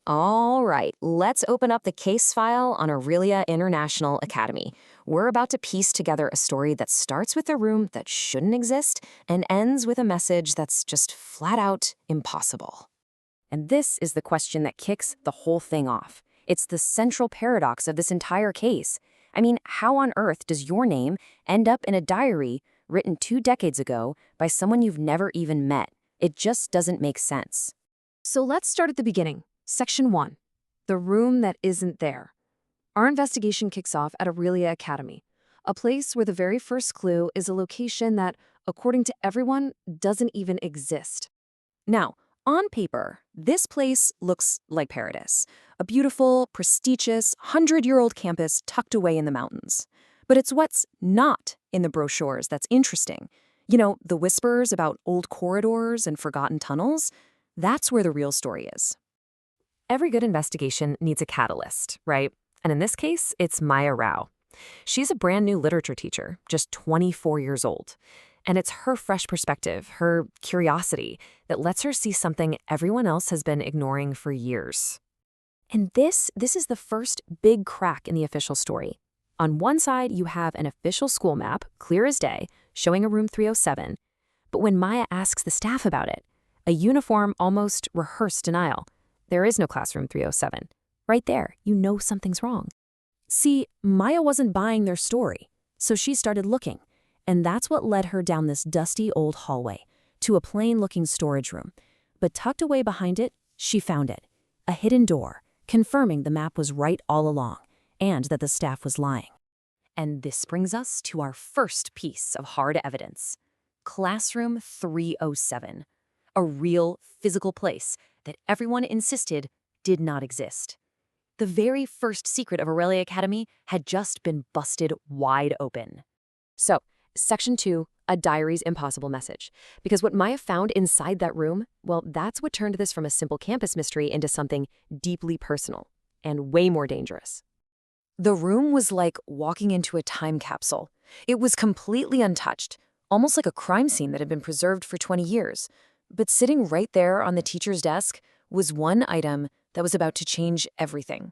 All right, let's open up the case file on Aurelia International Academy. We're about to piece together a story that starts with a room that shouldn't exist and ends with a message that's just flat out impossible. And this is the question that kicks the whole thing off. It's the central paradox of this entire case. I mean, how on earth does your name end up in a diary written 2 decades ago by someone you've never even met? It just doesn't make sense. So let's start at the beginning. Section 1. The room that isn't there. Our investigation kicks off at Aurelia Academy, a place where the very first clue is a location that, according to everyone, doesn't even exist. Now, on paper, this place looks like paradise. A beautiful, prestigious, 100-year-old campus tucked away in the mountains. But it's what's not in the brochures that's interesting. You know, the whispers about old corridors and forgotten tunnels? That's where the real story is. Every good investigation needs a catalyst, right? And in this case, it's Maya Rao. She's a brand new literature teacher, just 24 years old. And it's her fresh perspective, her curiosity, that lets her see something everyone else has been ignoring for years. And this is the first big crack in the official story. On one side, you have an official school map, clear as day, showing a room 307. But when Maya asks the staff about it, a uniform, almost rehearsed denial. There is no classroom 307. Right there, you know something's wrong. See, Maya wasn't buying their story, so she started looking. And that's what led her down this dusty old hallway to a plain-looking storage room. But tucked away behind it, she found it. A hidden door, confirming the map was right all along, and that the staff was lying. And this brings us to our first piece of hard evidence. Classroom 307. A real, physical place that everyone insisted did not exist. The very first secret of Aurelia Academy had just been busted wide open. So, Section 2, a diary's impossible message. Because what Maya found inside that room, well, that's what turned this from a simple campus mystery into something deeply personal and way more dangerous. The room was like walking into a time capsule. It was completely untouched, almost like a crime scene that had been preserved for 20 years. But sitting right there on the teacher's desk was one item that was about to change everything.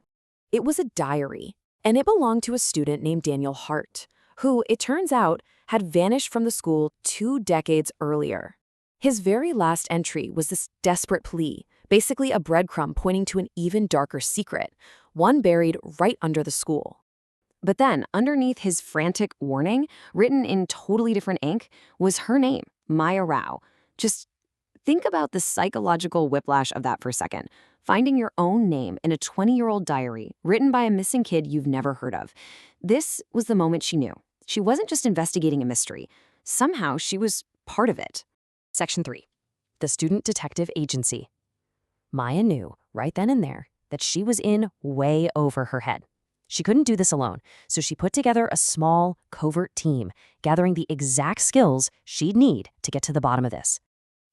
It was a diary, and it belonged to a student named Daniel Hart, who, it turns out, had vanished from the school 2 decades earlier. His very last entry was this desperate plea, basically a breadcrumb pointing to an even darker secret, one buried right under the school. But then, underneath his frantic warning, written in totally different ink, was her name, Maya Rao. Just think about the psychological whiplash of that for a second. Finding your own name in a 20-year-old diary written by a missing kid you've never heard of. This was the moment she knew. She wasn't just investigating a mystery. Somehow, she was part of it. Section 3. The Student Detective Agency. Maya knew, right then and there, that she was in way over her head. She couldn't do this alone, so she put together a small, covert team, gathering the exact skills she'd need to get to the bottom of this.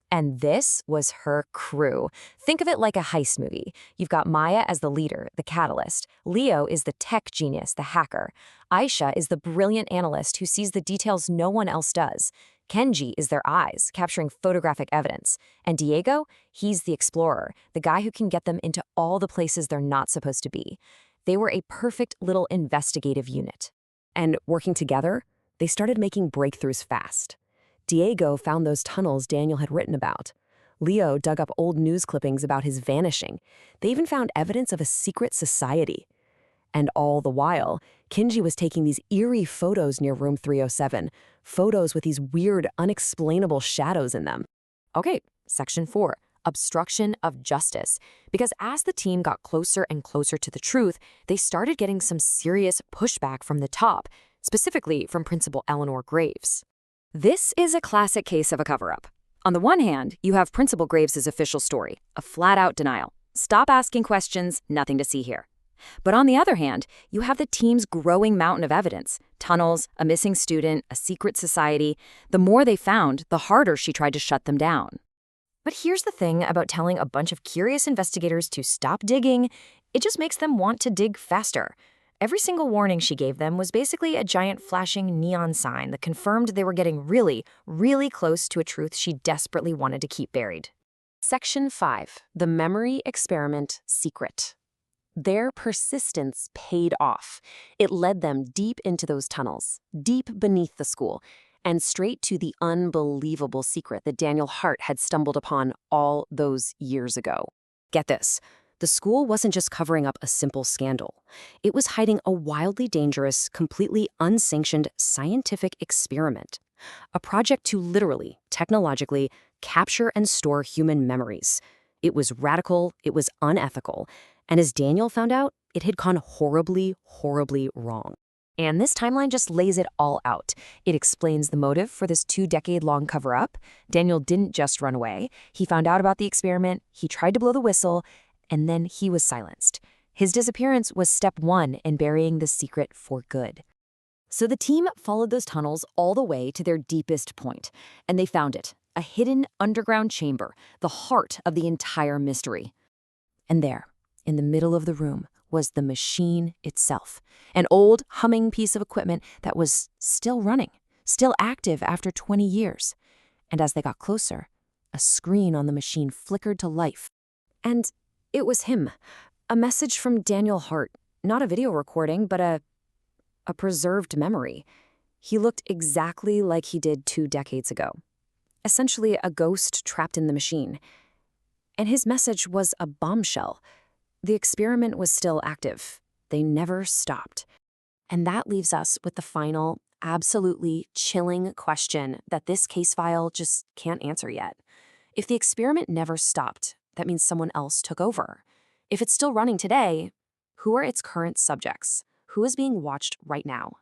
And this was her crew. Think of it like a heist movie. You've got Maya as the leader, the catalyst. Leo is the tech genius, the hacker. Aisha is the brilliant analyst who sees the details no one else does. Kenji is their eyes, capturing photographic evidence. And Diego, he's the explorer, the guy who can get them into all the places they're not supposed to be. They were a perfect little investigative unit. And working together, they started making breakthroughs fast. Diego found those tunnels Daniel had written about. Leo dug up old news clippings about his vanishing. They even found evidence of a secret society. And all the while, Kenji was taking these eerie photos near room 307, photos with these weird, unexplainable shadows in them. Okay, Section 4, obstruction of justice. Because as the team got closer and closer to the truth, they started getting some serious pushback from the top, specifically from Principal Eleanor Graves. This is a classic case of a cover-up. On the one hand, you have Principal Graves' official story, a flat-out denial. Stop asking questions, nothing to see here. But on the other hand, you have the team's growing mountain of evidence, tunnels, a missing student, a secret society. The more they found, the harder she tried to shut them down. But here's the thing about telling a bunch of curious investigators to stop digging, it just makes them want to dig faster. Every single warning she gave them was basically a giant flashing neon sign that confirmed they were getting really, really close to a truth she desperately wanted to keep buried. Section 5. The Memory Experiment Secret. Their persistence paid off. It led them deep into those tunnels, deep beneath the school, and straight to the unbelievable secret that Daniel Hart had stumbled upon all those years ago. Get this. The school wasn't just covering up a simple scandal. It was hiding a wildly dangerous, completely unsanctioned scientific experiment. A project to literally, technologically, capture and store human memories. It was radical, it was unethical, and as Daniel found out, it had gone horribly, horribly wrong. And this timeline just lays it all out. It explains the motive for this 2-decade-long cover-up. Daniel didn't just run away. He found out about the experiment, he tried to blow the whistle, and then he was silenced. His disappearance was step 1 in burying the secret for good. So the team followed those tunnels all the way to their deepest point, and they found it, a hidden underground chamber, the heart of the entire mystery. And there, in the middle of the room, was the machine itself, an old, humming piece of equipment that was still running, still active after 20 years. And as they got closer, a screen on the machine flickered to life. And it was him, a message from Daniel Hart, not a video recording, but a preserved memory. He looked exactly like he did 2 decades ago, essentially a ghost trapped in the machine. And his message was a bombshell. The experiment was still active. They never stopped. And that leaves us with the final, absolutely chilling question that this case file just can't answer yet. If the experiment never stopped, that means someone else took over. If it's still running today, who are its current subjects? Who is being watched right now?